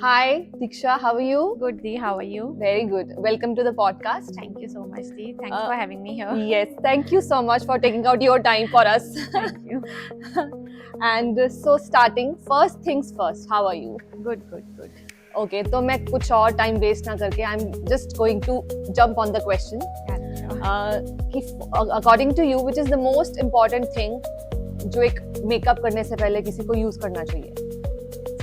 Hi, Diksha. How are you? Good, Dee. How are you? Very good. Welcome to the podcast. Thank you so much, Dee. Thanks Uh, for having me here. Yes, thank you so much for taking out your time for us. Thank you. And starting, first things first, how are you? Good, good, good. Okay, तो मैं कुछ और time waste ना करके I'm just going to jump on the question. कि according to you, which is the most important thing जो एक makeup करने से पहले किसी को यूज करना चाहिए?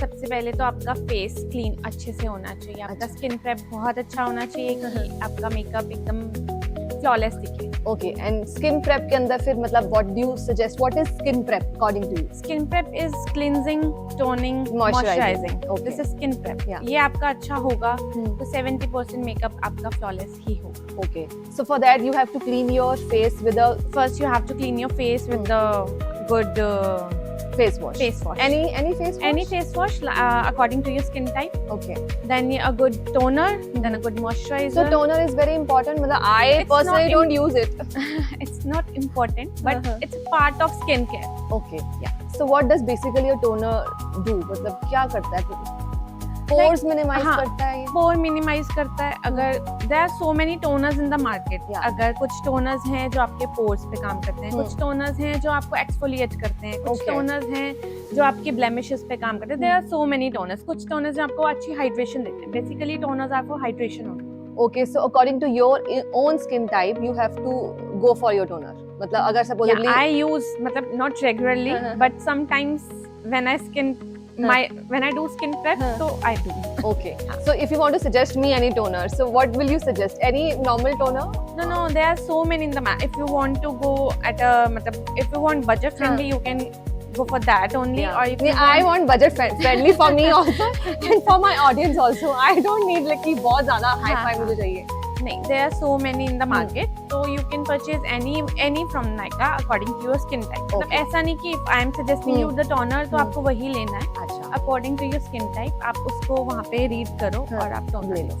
सबसे पहले तो आपका फेस क्लीन अच्छे से होना चाहिए, आपका स्किन प्रेप बहुत अच्छा होना चाहिए कि आपका मेकअप एकदम फ्लॉलेस दिखे. Okay, and skin prep के अंदर फिर मतलब what do you suggest? What is skin prep according to you? Skin prep is cleansing, toning, Moisturizing. Okay. This is skin prep. Yeah. ये आपका अच्छा होगा तो 70% मेकअप आपका फ्लॉलेस ही होगा. Okay, so for that you have to clean your face with a First you have to clean your face with the good face wash. face wash. Any face wash? Any face wash according to your skin type. Okay. Then a good toner, then a good moisturizer. So toner is very important. मतलब I It's personally not don't use it. It's not important, but Uh-huh. it's a part of skincare. Okay. Yeah. So what does basically a toner do? मतलब क्या करता है? Pores minimize हाँ, करता है ये? Pore minimize करता है. अगर there are so many toners in the market. Yeah. अगर कुछ toners हैं जो आपके pores पे काम करते हैं, कुछ toners हैं जो आपको exfoliate करते हैं, कुछ Okay. toners हैं जो आपके blemishes पे काम करते हैं. There are so many toners. कुछ toners जो आपको अच्छी hydration देते हैं. Basically toners are for hydration only. Okay, so according to your own skin type, you have to go for your toner. मतलब अगर supposedly Yeah, I use मतलब not regularly, Uh-huh. but sometimes when I do skin prep, so I do. Okay. So if you want to suggest me any toner, so what will you suggest? Any normal toner? No, there are so many in the market. If you want to go at a मतलब if you want budget friendly, you can go for that only. Yeah. Or if you I want budget friendly for me also and for my audience also. I don't need like कि बहुत ज़्यादा high fi मुझे चाहिए. नहीं, there are so many in the market, so you can purchase any from Nykaa according to your skin type. मतलब Okay. ऐसा नहीं कि if I am suggesting you the toner तो आपको वही लेना है. अच्छा. According to your skin type, आप उसको वहाँ पे read करो और आप toner ले लो.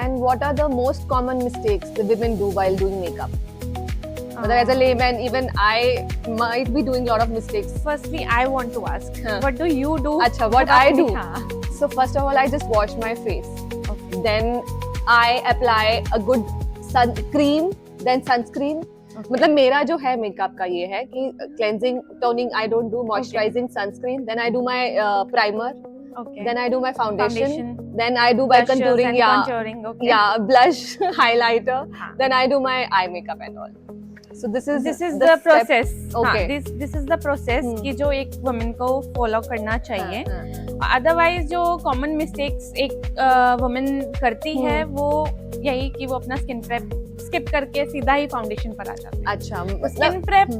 And what are the most common mistakes the women do while doing makeup? मतलब as a layman, even I might be doing a lot of mistakes. Firstly, I want to ask, हाँ. what do you do? अच्छा, what जब I आप- do? हाँ. So first of all, I just wash my face. Okay. Then I apply a good sun cream, then sunscreen. मतलब मेरा जो है makeup का ये है कि cleansing, toning I don't do, moisturizing, sunscreen. Then I do my primer. Okay. Then I do my foundation. Foundation. Then I do my Blushes contouring. and Yeah, contouring, okay. yeah, blush, highlighter. हाँ. Then I do my eye makeup and all. So this is This is the the step. process. Okay. हाँ, this is the process कि जो एक woman को follow करना चाहिए. हाँ. Otherwise जो common mistakes एक woman करती है वो यही कि वो अपना skin prep skip करके सीधा ही foundation पर आ जाती है. अच्छा Skin prep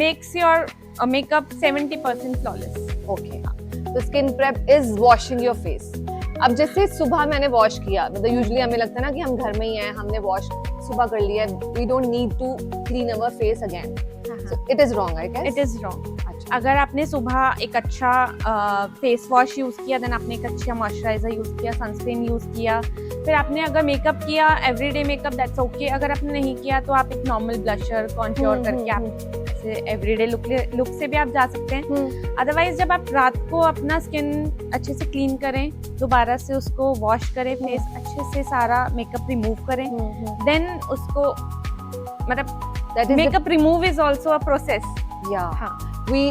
makes your makeup 70% flawless. Okay. तो skin prep is washing your face. अब जैसे सुबह मैंने वॉश किया, मतलब यूजुअली हमें लगता है ना कि हम घर में ही हैं, हमने वॉश सुबह कर लिया, we don't need to clean our face again. So it is wrong, I guess. It is wrong. अच्छा. अगर आपने सुबह एक अच्छा फेस वॉश यूज किया, देन आपने एक अच्छा मॉइस्चराइजर यूज किया, सनस्क्रीन यूज किया, फिर आपने अगर मेकअप किया एवरीडे मेकअप, दैट्स ओके. अगर आपने नहीं किया तो आप एक नॉर्मल ब्लशर कॉन्ट्योर करके आप एवरीडे लुक से भी आप जा सकते हैं. अदरवाइज जब आप रात को अपना स्किन अच्छे से क्लीन करें, दोबारा से उसको वॉश करें, फेस अच्छे से सारा मेकअप रिमूव करें, देन उसको मतलब that is makeup remove is also a process. या हाँ. We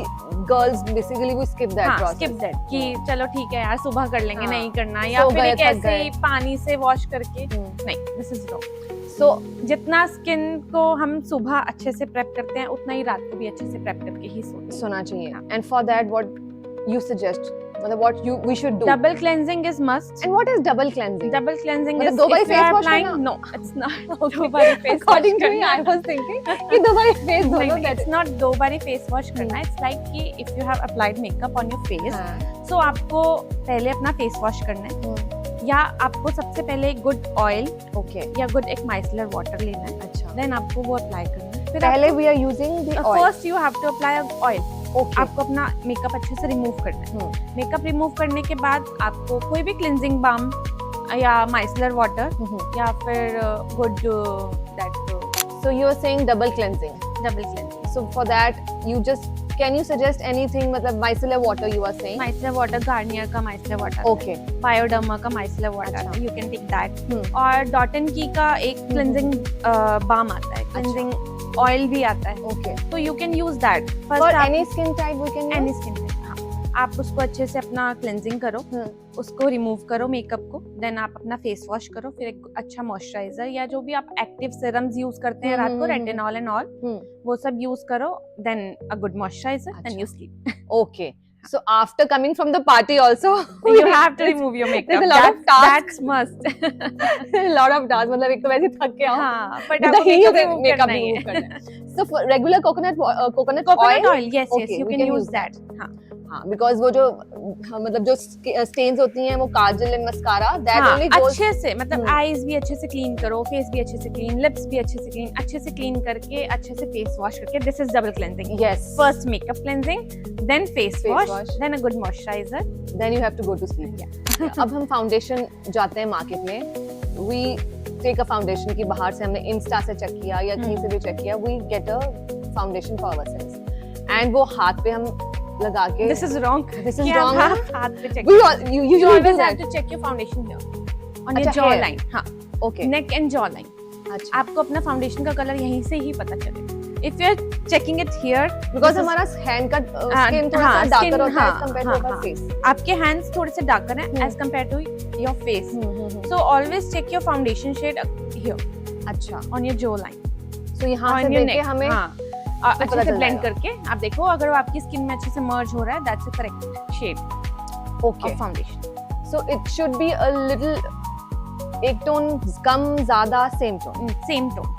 girls basically we skip that हाँ, प्रोसेस. skip that कि चलो ठीक है यार सुबह कर लेंगे, हाँ. नहीं करना, या सो फिर गए, एक थक ऐसे गए. ही पानी से वॉश करके. नहीं, दिस इज रॉन्ग. सो जितना स्किन को हम सुबह अच्छे से प्रेप करते हैं उतना ही रात को भी अच्छे से प्रेप करके ही सोते हैं. सोना चाहिए. And for that what you suggest, मतलब what you we should do? Double cleansing is must. And what is double cleansing? Double cleansing मतलब इज दो बारी if you face are wash applying, करना? no, it's not. दो बारी face according to me I was thinking कि दो बारी face धो लो. इट्स नॉट दो बारी फेस वॉश करना. इट्स लाइक कि if you have applied makeup on your face, so आपको पहले अपना फेस वॉश करना है, या आपको सबसे पहले एक गुड ऑयल ओके. या गुड एक माइसलर वाटर लेना है, अच्छा. देन आपको वो अप्लाई करना है. फिर पहले we are using the oil. First you have to apply oil. Okay. आपको अपना मेकअप अच्छे से रिमूव करना है. मेकअप रिमूव करने के बाद आपको कोई भी क्लिनजिंग बाम या माइसलर वाटर या फिर good that So you are saying double cleansing. Double cleansing. So for that you just can you suggest anything, मतलब micellar water you are saying? Micellar water, Garnier का micellar water, Okay. Bioderma का micellar water, अच्छा। You can take that. Hmm. और dot and key का एक cleansing balm आता है, cleansing oil भी आता है, Okay. तो you can use that. For any skin type we can any use? Skin type, हाँ। आप उसको अच्छे से अपना क्लेंजिंग करो, उसको रिमूव करो मेकअप को, देन आप अपना फेस वॉश करो, फिर एक अच्छा मॉइस्चराइजर या जो भी आप एक्टिव सीरम्स यूज करते हैं रात को, रेटिनॉल एंड ऑल, वो सब यूज करो, then a good moisturiser, then you sleep. Okay. So after coming from the party also, You have to remove your makeup. There's a lot of tasks. That's must. a lot of tasks, मतलब एक तो वैसे थक के आओ, हाँ, but with the आपको heat makeup remove makeup करना ही remove है। करना है। So for regular coconut Coconut oil, yes, yes, Okay, you we can can use use that. हाँ, हाँ, because वो जो मतलब जो stains होती हैं वो काजल एंड मस्कारा that हाँ, only goes अच्छे से, मतलब हम्म। आईज भी अच्छे से क्लीन करो, फेस भी अच्छे से क्लीन, लिप्स भी अच्छे से क्लीन, अच्छे से क्लीन करके, अच्छे से फेस वॉश करके, this is double cleansing. yes, first makeup cleansing, then face Face wash, wash. Then a good moisturiser. then you have to go to sleep. अब हम फाउंडेशन जाते हैं मार्केट में, we take a foundation की बाहर से हमने इंस्टा से चेक किया या कहीं से भी चेक किया, we get a foundation for ourselves and वो हाथ पे हम लगा के this is wrong. This is wrong, आप huh? हाथ पे check, we you you usually do always have that. to check your foundation here on your अच्छा, jaw hair. line, हाँ, Okay. neck and jaw line। अच्छा, आपको अपना foundation का colour यहीं से ही पता चलेगा। If you are checking it here, because हमारा हैंड का स्किन थोड़ा हाँ, सा डार्कर skin, होता है हाँ, compared हाँ, to our हाँ। face. आपके हैंड्स थोड़े से डार्कर हैं as compared to your face, so always check your foundation shade here अच्छा, on your jaw line, so यहाँ से ऑन योर देख के नेक, हमें हाँ, पता अच्छे से चल ब्लेंड जाएगा। करके आप देखो, अगर वो आपकी स्किन में अच्छे से मर्ज हो रहा है, that's the correct shade okay, of foundation. so it should be a little एक टोन कम ज्यादा same tone same tone.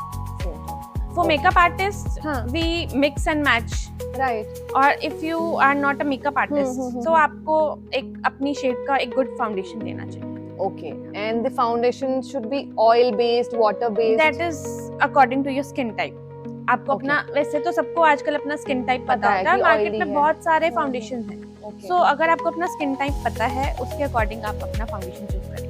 For makeup artist हाँ। We mix and match, right, और if you are not a makeup artist, तो आपको एक अपनी shade का एक गुड फाउंडेशन देना चाहिए। okay, and the foundation should be oil based, water based. That is according to your skin type. आपको Okay. अपना, वैसे तो सबको आजकल अपना स्किन टाइप पता पता है होता है, कि मार्केट oily में है। बहुत सारे फाउंडेशन हैं, okay, सो अगर आपको अपना स्किन टाइप पता है, उसके अकॉर्डिंग आप अपना फाउंडेशन चूज करें।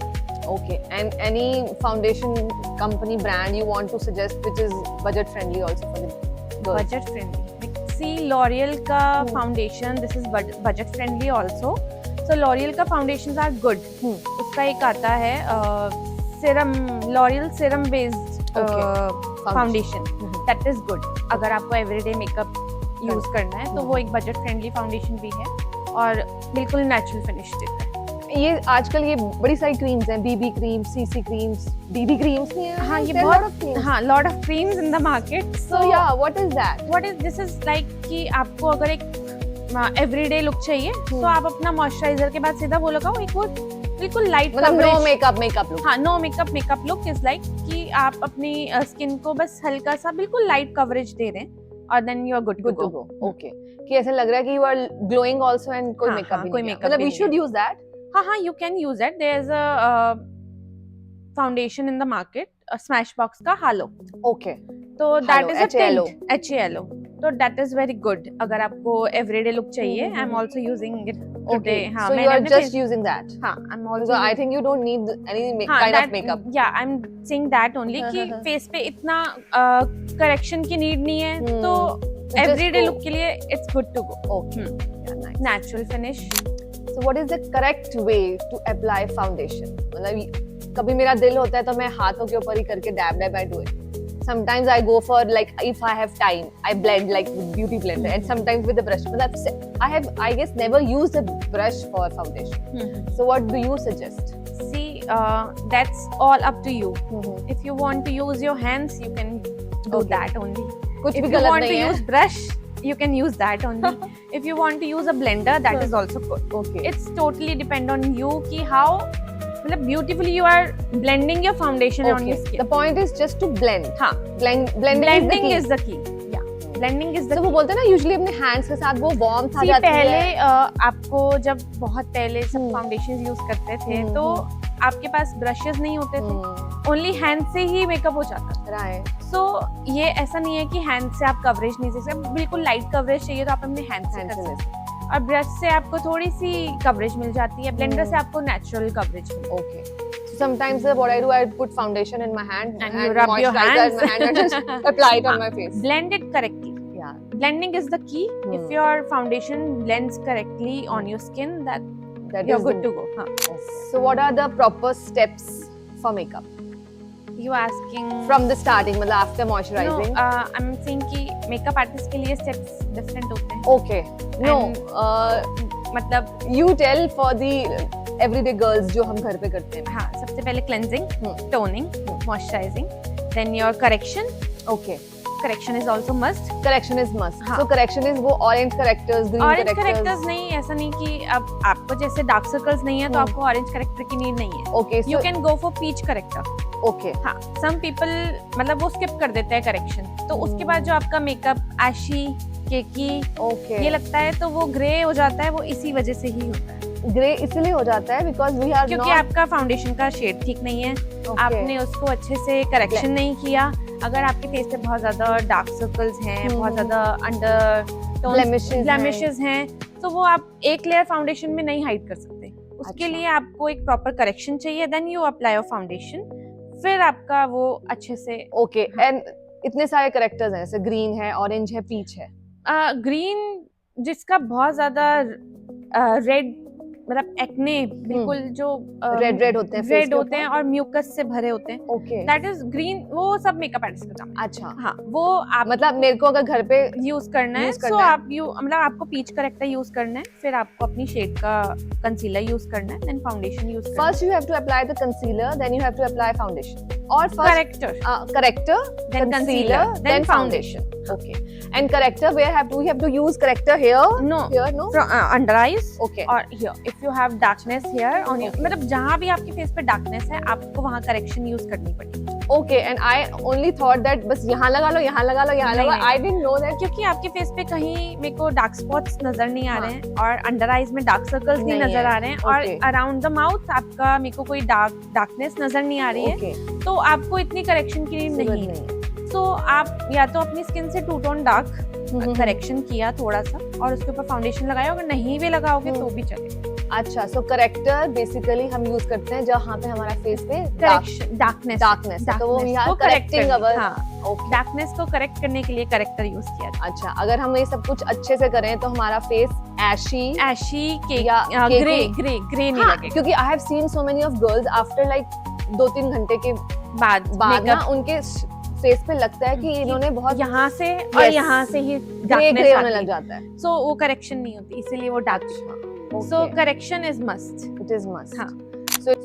okay, and any foundation company brand you want to suggest which is budget friendly also for the girls? Budget friendly, see L'Oréal का foundation, this is budget friendly also. So L'Oréal का foundations are good. उसका एक आता है serum, L'Oréal serum based foundation, that is good. अगर आपको everyday makeup use करना है तो वो एक बजट फ्रेंडली फाउंडेशन भी है और बिल्कुल नेचुरल फिनिश देता है। ये आजकल ये बड़ी सारी क्रीम्स हैं, बीबी क्रीम, सीसी क्रीम्स, बीबी क्रीम्स नहीं है, हाँ, ये there are a lot of बहुत, creams. हाँ, lot of creams in the market. So yeah, what is that? What is this, is like कि आपको अगर एक एवरीडे लुक चाहिए, तो आप अपना मॉइस्चराइजर के बाद सीधा वो लगाओ, एक वो बिल्कुल लाइट मतलब no कवरेज। makeup look. हाँ, no makeup look is like कि आप अपनी स्किन को बस हल्का सा बिल्कुल लाइट कवरेज दे दें और then you are good Good to to go. go. Okay. कि ऐसा लग रहा है कि you are glowing also and कोई हाँ, मेकअप हाँ, भी कोई नहीं है। makeup मतलब भी we नहीं should है। use that. हाँ, you can use that. There is a foundation in the market, Smashbox का हालो, Okay. तो that Halo, is a HALO. HALO, तो दैट इज वेरी गुड अगर आपको एवरीडे लुक चाहिए। I am also using it today. Okay. हाँ, So you मैंने are अपने just face- using that. हाँ, I am So also I think you don't need any kind of makeup. या I am saying that only हाँ, कि हाँ, हाँ। Face पे इतना करेक्शन की नीड नहीं है, तो Just एवरीडे go. लुक के लिए it's good to go. Okay. Yeah, nice. Natural finish. So what is the correct way to apply foundation? मतलब कभी मेरा दिल होता है तो मैं हाथों के ऊपर ही करके dab I do it. Sometimes I go for like if I have time, I blend like with beauty blender, and sometimes with the brush. मतलब I have, I guess, never used a brush for foundation. So what do you suggest? See, that's all up to you. If you want to use your hands, you can do Okay. that only. कुछ If भी you गलत want to नहीं है. use brush, you can use that only. If you want to use a blender, that is also good. Okay. It's totally depend on you कि how मतलब beautifully you are blending your foundation on your Okay. skin. The point is just to blend. हाँ, Blending is the key. Yeah, blending is the So key. वो बोलते हैं ना usually अपने hands के साथ वो warmth आ See, जाती पहले है. आपको जब बहुत पहले सब फाउंडेशन यूज करते थे, तो आपके पास ब्रशेस नहीं होते थे, ओनली हैंड से ही मेकअप हो जाता था। Right. सो ये ऐसा नहीं है कि हैंड से आप कवरेज नहीं दे सकते, बिल्कुल लाइट कवरेज चाहिए तो आप अपने हैंड से Hand कर से सकते हैं, और ब्रश से आपको थोड़ी सी कवरेज मिल जाती है, ब्लेंडर से आपको नेचुरल कवरेज मिलती है। Okay. So sometimes what I do, I put foundation in my hand And you rub your moisturizer in my hands. hand and just apply it on my face. Blend it correctly. Yeah. Blending is the key. If your foundation blends correctly on your skin, That you're is good the- to go. हाँ. So what are the proper steps for makeup You asking from the starting, मतलब after No, moisturizing? I'm saying कि makeup artist के लिए steps different होते हैं. Okay. No. मतलब You tell for the everyday girls जो हम घर पे करते हैं. हाँ, सबसे पहले cleansing, hmm. Toning, moisturising, then your correction. Okay. Correction is also must. Correction is must. हाँ. So correction is वो orange correctors, green orange correctors. Characters नहीं, ऐसा नहीं कि अब आपको जैसे डार्क सर्कल्स नहीं है तो आपको ऑरेंज करेक्टर की नीड नहीं है. Okay. You So can go for peach corrector. okay. हाँ, सम पीपल मतलब वो स्किप कर देते हैं करेक्शन, तो उसके बाद जो आपका मेकअप एशी, केकी Okay. ये लगता है तो वो ग्रे हो जाता है, वो इसी वजह से ही होता है ग्रे इसलिए हो जाता है because we are क्योंकि not. आपका फाउंडेशन का शेड ठीक नहीं है. Okay. आपने उसको अच्छे से करेक्शन नहीं किया. अगर आपके फेस पे बहुत ज्यादा डार्क सर्कल्स हैं, बहुत ज्यादा अंडर ब्लेमिशेस हैं, तो वो आप एक लेयर फाउंडेशन में नहीं हाइड कर सकते. उसके अच्छा. लिए आपको एक प्रॉपर करेक्शन चाहिए, then you apply your foundation, फिर आपका वो अच्छे से. Okay. And इतने सारे करेक्टर्स हैं, जैसे ग्रीन है, ऑरेंज है, पीच है. ग्रीन जिसका बहुत ज्यादा रेड मतलब एक्ने बिल्कुल जो रेड होते हैं face रेड के होते हैं ऊपर? और म्यूकस से भरे होते हैं, Okay. That is green. वो सब मेकअप आर्टिस्ट का काम है. अच्छा. हाँ, वो आप मतलब मेरे को अगर घर पे यूज करना है, use सो करना है. आप मतलब आपको पीच करेक्टर यूज करना है, फिर आपको अपनी शेड का कंसीलर यूज करना है, देन फाउंडेशन यूज करना first you have to apply the concealer, then you have to apply foundation. Or है. first character, corrector, then concealer, then foundation. Okay. And corrector, where we have to use corrector here? No. Here, no? Under eyes Okay. और here. If you have darkness here on your, मतलब जहाँ भी आपके face पे darkness है आपको वहाँ correction use करनी पड़ेगी. Okay. And I only thought that बस यहाँ लगा लो, यहाँ लगा लो, यहाँ नहीं, लगा. नहीं. I didn't know that. क्योंकि आपके फेस पे कहीं मेरे को डार्क स्पॉट्स नजर नहीं आ हाँ. रहे हैं और अंडर आईज में डार्क सर्कल्स नहीं नहीं नजर है. आ रहे हैं Okay. और अराउंड द माउथ आपका मेरे को कोई डार्कनेस नजर नहीं आ रही है, Okay. तो आपको इतनी करेक्शन की नीड जरूरत नहीं है. नहीं. तो आप या तो अपनी स्किन से टू टोन डार्क करेक्शन किया थोड़ा सा और उसके ऊपर फाउंडेशन लगाया, अगर नहीं भी लगाओगे तो भी चलेगा. अच्छा. So corrector basically हम use करते हैं जहाँ पे हमारा face पे करेक्शन डार्कनेस darkness है. तो वो we are correcting our. Okay. Darkness को करेक्ट करने के लिए करेक्टर यूज किया था. अच्छा. अगर हम ये सब कुछ अच्छे से करें तो हमारा face ashy. एशी के या ग्रे ग्रे ग्रे नहीं हाँ, लगेगा. क्योंकि I have seen so many of girls after like 2-3 घंटे के बाद बाद ना makeup उनके फेस पे लगता है कि इन्होंने बहुत यहाँ से और Yes. यहाँ से ही ग्रे ग्रे होने लग जाता है. सो वो करेक्शन नहीं होती, इसीलिए वो dark. So correction is must. It is must. हाँ.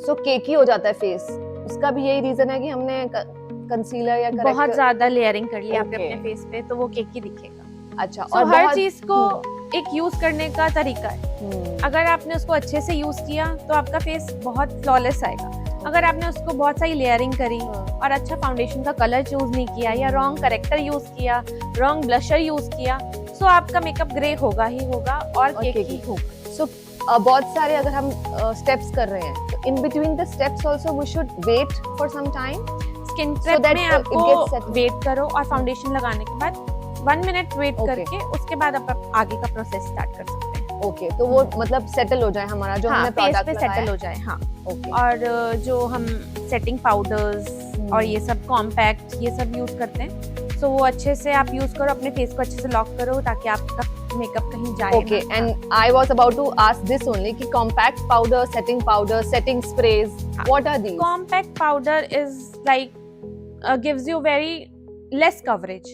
सो केकी हो जाता है फेस. उसका भी यही रीजन है कि हमने कंसीलर या बहुत corrector. ज्यादा लेयरिंग कर ली आपने Okay. अपने फेस पे, तो वो केकी दिखेगा. अच्छा. सो हर बहुत- चीज को एक यूज करने का तरीका है. अगर आपने उसको अच्छे से यूज किया तो आपका फेस बहुत फ्लॉलेस आएगा. अगर आपने उसको बहुत सारी लेयरिंग करी और अच्छा फाउंडेशन का कलर चूज नहीं किया या रॉन्ग करेक्टर यूज किया, रॉन्ग ब्लशर यूज किया, सो आपका मेकअप ग्रे होगा ही होगा और और केकी केकी. होगा. सो बहुत सारे अगर हम स्टेप्स कर रहे हैं तो in between the steps also we should wait for some time. Skin So prep that, में it gets आपको settled. वेट करो और फाउंडेशन लगाने के बाद 1 मिनट वेट Okay. करके उसके बाद आप आगे का प्रोसेस स्टार्ट कर सकते हैं. ओके. तो वो मतलब सेटल हो जाए हमारा जो हाँ, हमने फेस प्रोडक्ट पे सेटल हो जाए. हाँ. ओके. और जो हम सेटिंग पाउडर्स और ये सब कॉम्पैक्ट ये सब यूज करते हैं, सो वो अच्छे से आप यूज करो, अपने फेस को अच्छे से लॉक करो ताकि आपका मेकअप कहीं जाए Okay, ना. and I was about to ask this only कि compact powder, setting sprays, हाँ. what are these? Compact powder is like gives you very less coverage.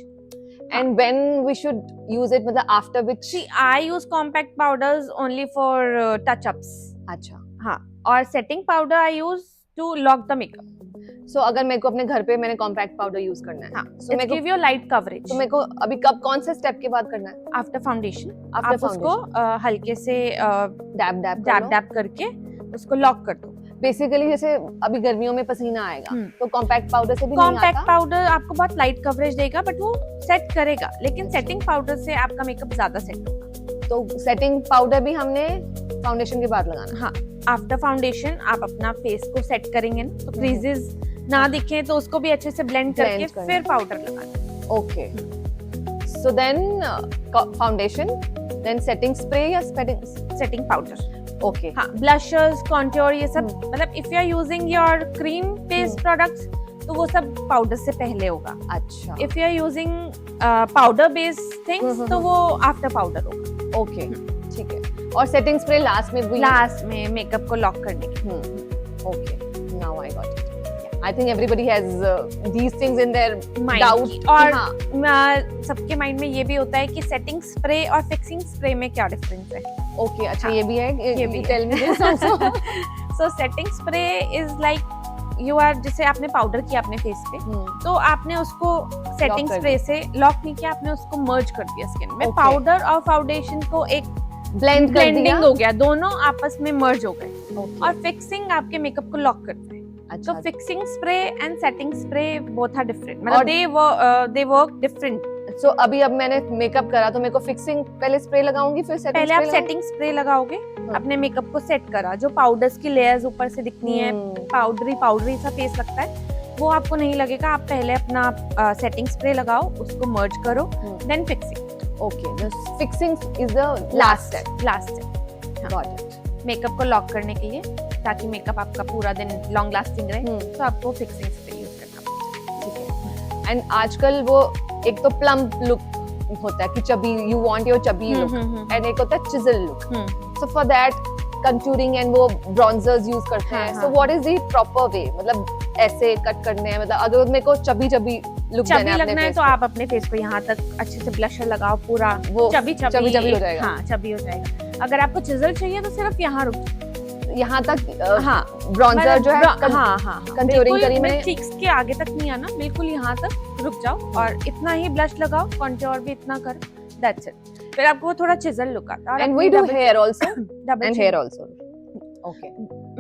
And when we should use it, मतलब after which? See, I use compact powders only for touch-ups. अच्छा. हाँ, और setting powder I use to lock the makeup. So अगर मेरे को अपने घर पे मैंने compact powder use करना है, हाँ, so it मेरे को give you light coverage. तो मेरे को अभी कब कौन से स्टेप के बाद करना है? After foundation, After आप उसको हल्के से डैब डैब डैब डैब करके उसको लॉक कर दो. बेसिकली जैसे अभी गर्मियों में पसीना आएगा हम्म. तो कॉम्पैक्ट पाउडर से भी नहीं कॉम्पैक्ट आता. पाउडर आपको बहुत लाइट कवरेज देगा बट वो सेट करेगा, लेकिन सेटिंग पाउडर से आपका मेकअप ज्यादा सेट होगा. तो सेटिंग पाउडर भी हमने फाउंडेशन के बाद लगाना. हाँ, आफ्टर फाउंडेशन आप अपना फेस को सेट करेंगे ना, तो क्रीजेस ना दिखे तो उसको भी अच्छे से ब्लेंड करके Blend करना. फिर पाउडर लगाना. Okay. So then foundation, then setting spray या सेटिंग पाउडर. ओके. हाँ, ब्लशर्स, कॉन्ट्योर ये सब, मतलब if you are using your cream based products तो वो सब पाउडर से पहले होगा. अच्छा. If you are using powder based things तो वो आफ्टर पाउडर होगा। ओके, ठीक है। और सेटिंग स्प्रे लास्ट में भी? लास्ट में मेकअप को लॉक करने के लिए। Okay, now I got it. I think everybody has these things in there Mind doubt. की। और सबके माइंड में ये भी होता है कि सेटिंग स्प्रे और फिक्सिंग स्प्रे में क्या डिफरेंस है। ओके, अच्छा, हाँ, ये भी है। ये भी tell me this also. So setting spray is like you are, जैसे आपने पाउडर किया अपने फेस पे तो आपने उसको सेटिंग कर स्प्रे से लॉक नहीं किया, आपने उसको मर्ज कर दिया स्किन में। Okay. पाउडर और फाउंडेशन को एक ब्लेंड कर ब्लेंडिंग दिया। हो गया, दोनों आपस में मर्ज हो गए। Okay. और फिक्सिंग आपके मेकअप को लॉक करता है। अच्छा, तो fixing spray and setting spray both are different, और- मतलब दे वर्क डिफरेंट। सो अभी अब मैंने मेकअप करा तो मेरे को फिक्सिंग पहले स्प्रे लगाऊंगी, फिर सेटिंग पहले आप सेटिंग स्प्रे लगाओगे, अपने मेकअप को सेट करा, जो पाउडर्स की लेयर्स ऊपर से दिखनी है, पाउडरी सा फेस लगता है, वो आपको नहीं लगेगा। आप पहले अपना सेटिंग स्प्रे लगाओ, उसको मर्ज करो, then fixing. Okay, the fixing is the last step got it. Makeup को लॉक करने के लिए, ताकि मेकअप आपका पूरा दिन लॉन्ग लास्टिंग रहे, तो आपको फिक्सिंग स्प्रे यूज करना पड़ेगा। ठीक है। एंड आजकल वो एक तो प्लम्प लुक होता है कि chubby, you want your chubby look, and एक होता है chisel look. So for that contouring and वो ब्रॉन्जर्स यूज करते हैं। So what is the proper way, मतलब ऐसे कट करने हैं, मतलब अगर मेरे को चबी लुक देना चबी है लगना अपने है फेस तो आप अपने फेस को यहाँ तक अच्छे से ब्लशर लगाओ, पूरा वो चबी चबी हो जाएगा। हाँ, चबी हो जाएगा। अगर आपको चिजल चाहिए तो सिर्फ यहाँ रुक, यहाँ तक हाँ, ब्रॉन्जर जो है हाँ, कंटूरिंग करी मैंने। चीक्स के आगे तक नहीं आना, बिल्कुल यहाँ तक रुक जाओ और इतना ही ब्लश लगाओ, कंटूर भी इतना कर, दैट्स इट। फिर आपको थोड़ा चिजल लुक आता है। And we do hair also, double and hair also. Okay,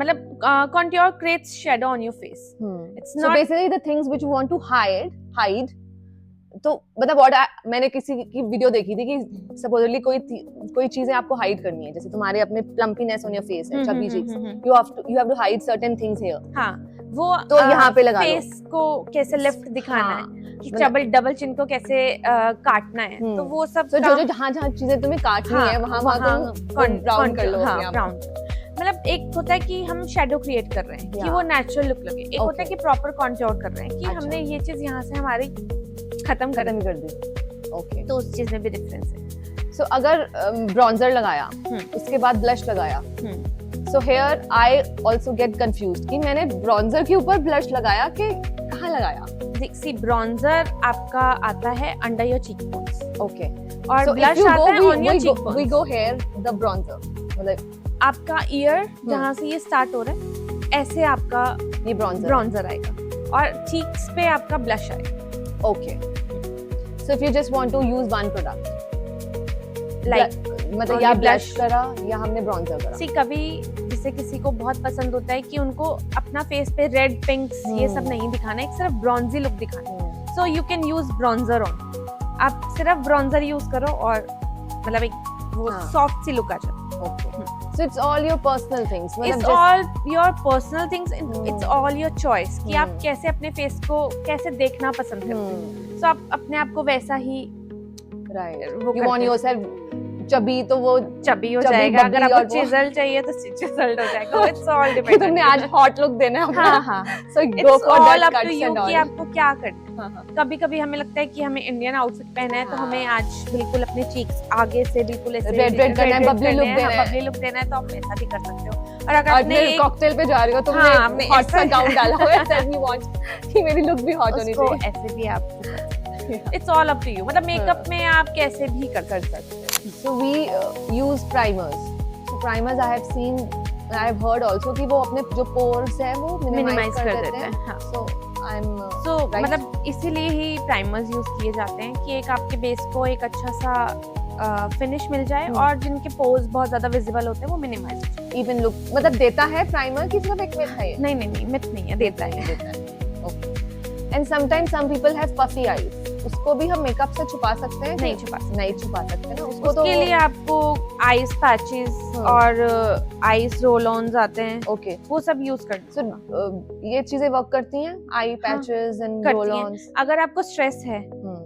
मतलब contour creates shadow on your face. It's so not- basically the things which you want to hide, तो मतलब मैंने किसी की वीडियो देखी थी कि सपोजली कोई चीजें आपको हाइड करनी है, जैसे तुम्हारे अपने प्लम्पीनेस ऑन योर फेस है, chubby cheeks, you have to hide certain things here। हाँ, वो तो यहाँ पे लगा लो। फेस को कैसे लिफ्ट दिखाना हाँ, है, कि मतलब- डबल चिन को कैसे काटना है, तो वो सब तो जो जहाँ चीजें तुम्हें काटनी है वहाँ तुम ब्राउन कर लो। हाँ, ब्राउन। मतलब एक होता है कि हम शैडो क्रिएट कर रहे हैं कि वो नेचुरल लुक लगे, एक होता है कि प्रॉपर कॉन्टूर कर रहे हैं कि हमने ये चीज यहाँ से हमारी खत्म कर दी। ओके, तो उस चीज में भी डिफरेंस है। सो अगर ब्रॉन्जर लगाया, उसके बाद ब्लश लगाया, so here I also get confused कि मैंने ब्रॉन्जर के ऊपर ब्लश लगाया कि कहाँ लगाया। सी, ब्रॉन्जर आपका आता है under your cheek bones, okay, और ब्लश आता है on your cheek we go here the bronzer, मतलब आपका ईयर जहाँ से ये स्टार्ट हो रहा है, ऐसे आपका ये ब्रॉन्जर आएगा और चीक्स पे आपका ब्लश आएगा। Okay, so if you just want to use one product, like मतलब या ब्लश करा या हमने ब्रॉन्जर करा। सी, कभी जैसे किसी को बहुत पसंद होता है कि उनको अपना फेस पे रेड पिंक्स ये सब नहीं दिखाना है, एक सिर्फ ब्रॉन्जी लुक दिखाना है, so you can use bronzer on. आप सिर्फ ब्रॉन्जर यूज करो और मतलब एक वो सॉफ्ट सी लुक आ जाए। Okay. So it's all your personal things. It's all your personal things. It's all your choice कि आप कैसे अपने फेस को कैसे देखना पसंद करते हो। So आप अपने आप को वैसा ही you want yourself चबी, तो वो चबी हो जाएगा। अगर आपको चिजल चाहिए तो चिजल्ड हो जाएगा। It's all depends। तुमने आज हॉट लुक देना है। हाँ। So go for all that up to cuts you and all. कि आपको क्या करना है। कभी-कभी हमें लगता है कि हमें इंडियन आउटफिट पहना है तो हमें आज बिल्कुल अपने चीक्स आगे से बिल्कुल ऐसे रेड करना है, बबली लुक देना है, तो आप ऐसा भी कर सकते हो। और अगर आपने कॉकटेल पे जा रही हो, तुमने हॉट सा गाउन डाला हुआ है, then you want कि मेरी लुक भी हॉट होनी चाहिए, ऐसे भी आप it's all up to you. मतलब मेकअप में आप कैसे भी कर सकते हैं। So we use primers. So primers I have seen, I have heard also कि वो अपने जो pores है वो minimize कर देते हैं। हाँ। So I'm right? मतलब इसीलिए ही प्राइमर्स यूज किए जाते हैं कि एक आपके बेस को एक अच्छा सा फिनिश मिल जाए और जिनके पोर्स बहुत ज्यादा विजिबल होते हैं वो मिनिमाइज हो जाए। इवन लुक मतलब देता है प्राइमर की सिर्फ एक मिथ है ये? नहीं, मिथ नहीं है, देता है। Okay, and sometimes some people have puffy eyes, उसको भी हम मेकअप से छुपा सकते हैं? नहीं छुपा सकते ना उसको। उसके लिए आपको आईज पैचेस और आईज रोल ऑन्स आते हैं, ओके, वो सब यूज करना। सो ये चीजें वर्क करती हैं, आई पैचेस एंड रोल ऑन्स? अगर आपको स्ट्रेस है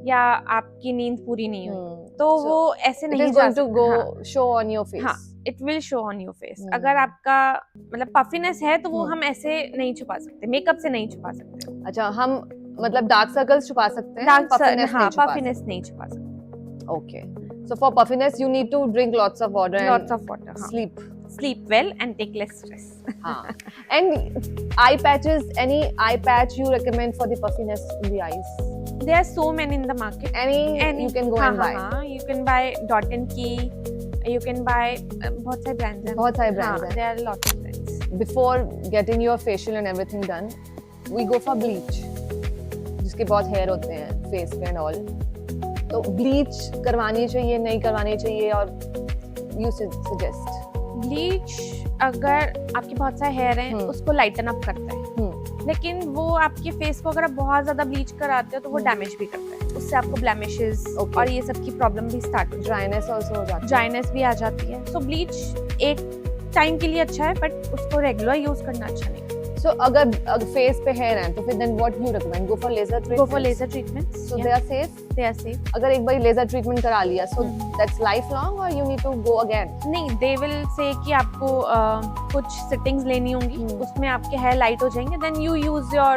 या आपकी नींद पूरी नहीं हुई तो वो ऐसे नहीं जा सकता, शो ऑन योर फेस। हाँ, it will show on your face. अगर आपका मतलब पफिनेस है तो वो हम ऐसे नहीं छुपा सकते, मेकअप से नहीं छुपा सकते। अच्छा, हम मतलब डार्क सर्कल्स छुपा सकते हैं, डार्क puffiness हाँ नहीं छुपा पफिनेस नहीं छुपा सकते. सकते. Okay. So for puffiness you need to drink lots of water Lots and of water. हाँ. sleep. Sleep well and take less stress. हाँ. And eye patches, any eye patch you recommend for the puffiness in the eyes? There are so many in the market. Any you can go and buy. हाँ, you can buy Dot and Key. You can buy बहुत सारे brands हैं. बहुत सारे brands हैं. There are lots of brands. Before getting your facial and everything done, we go for bleach. जिसके बहुत hair होते हैं face पे and all. तो bleach करवानी चाहिए, नहीं करवानी चाहिए, और you suggest? Bleach अगर आपके बहुत सारे हेयर हैं उसको लाइटन अप करता है, लेकिन वो आपके फेस को अगर आप बहुत ज्यादा ब्लीच कराते हो तो वो डैमेज भी करता है. उससे आपको ब्लेमिशेस और ये सब की प्रॉब्लम भी स्टार्ट हो जाती है. Dryness also हो जाती है. ड्राइनेस भी आ जाती है. सो ब्लीच एक टाइम के लिए अच्छा है, बट उसको रेगुलर यूज करना अच्छा नहीं. So अगर फेस पे hair है तो फिर then what you recommend? Go for laser treatment. Go for laser treatments. So they are safe. They are safe. अगर एक बार laser treatment करा लिया, so that's lifelong or you need to go again? नहीं, they will say कि आपको कुछ sittings लेनी होंगी, उसमें आपके hair light हो जाएंगे, then you use your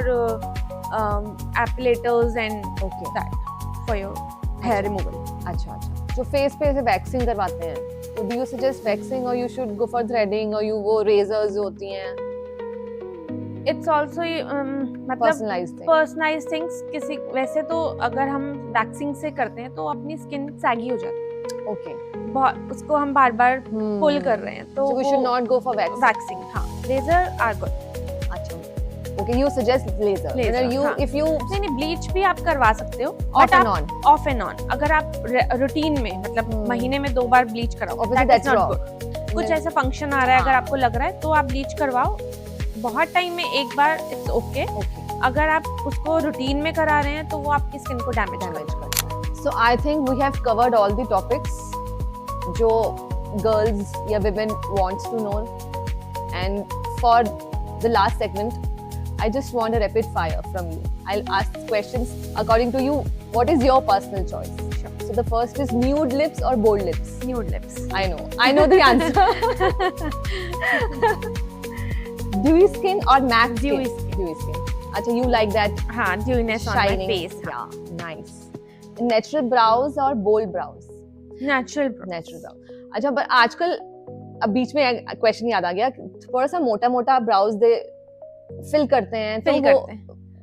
appliators and that for your hair removal. अच्छा. जो फेस पे ऐसे waxing करवाते हैं, तो do you suggest waxing or you should go for threading or you वो razors जो होती हैं? It's also मतलब personalized things. किसी वैसे तो अगर हम वैक्सिंग से करते हैं तो अपनी स्किन सैगी हो जाती है. Okay. उसको हम बार बार पुल कर रहे हैं, तो so we should not go for waxing. हाँ, लेजर आर गुड. अच्छा. Okay, you suggest laser. If you नहीं ब्लीच भी आप करवा सकते हो ऑफ एंड ऑन. अगर आप रूटीन में मतलब महीने में 2 बार ब्लीच कराओ, that's not good. कुछ ऐसा फंक्शन आ रहा है, अगर आपको लग रहा है तो आप ब्लीच करवाओ. बहुत टाइम में एक बार इट्स ओके. अगर आप उसको रूटीन में करा रहे हैं तो वो आपकी स्किन को डैमेज करता है. So I think we have covered all the topics जो गर्ल्स या women wants to know. And for the last segment, I just want a rapid fire from you. I'll ask questions according to you. What is your personal choice? Sure. So the first is nude lips or bold lips? Nude lips. I know the answer. Dewy skin or matte skin? Dewy skin. Achha, you like that? हाँ, dewiness on my face. Yeah, nice. Natural brows or bold brows? Natural brow. अच्छा, पर आजकल अब बीच में question याद आ गया, थोड़ा सा मोटा मोटा ब्राउज दे फिल करते हैं, तो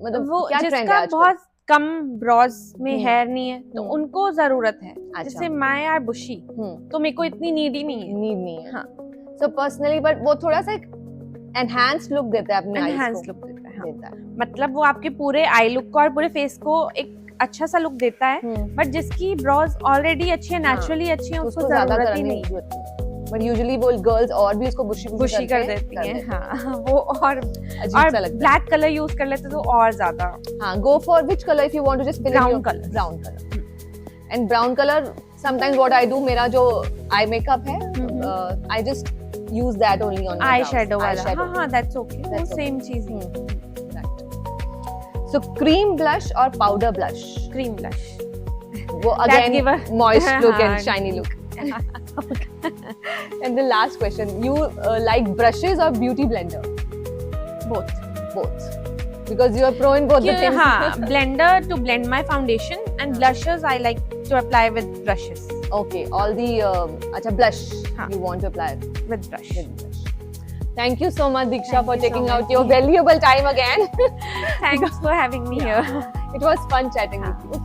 मतलब वो क्या ट्रेंड है आजकल? बहुत कम ब्रॉज में हेयर नहीं है तो उनको जरूरत है. जैसे माय आर बुशी, तो मेरे को इतनी नीड नहीं है. हाँ. So personally, but वो थोड़ा सा enhanced look देता है अपने enhanced look देता है. मतलब वो आपके पूरे आई लुक को और पूरे फेस को एक अच्छा सा लुक देता है. बट जिसकी ब्रॉज ऑलरेडी अच्छी है, नेचुरली अच्छी है, उसको जरूरत ही नहीं है. बट यूजुअली वो गर्ल्स और भी उसको बुशी कर देती हैं. हाँ, वो और ब्लैक कलर यूज कर लेते तो और ज्यादा. हाँ, go for which color if you want to just fill brown in color. Brown color. And brown color, sometimes what I do, मेरा जो eye makeup है, I just use that only on eye shadow वाला. हाँ, that's okay. वो same चीज है. So cream blush or powder blush? Cream blush. वो again moist look and shiny look. And the last question, you like brushes or beauty blender? Both. Because you are pro in both the things. हाँ, blender to blend my foundation and blushes I like to apply with brushes. Okay, all the अच्छा blush you want to apply with brush. Thank you so much, Diksha, for taking out your valuable time again. Thanks for having me here. It was fun chatting with you.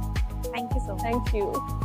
Thank you so much. Thank you.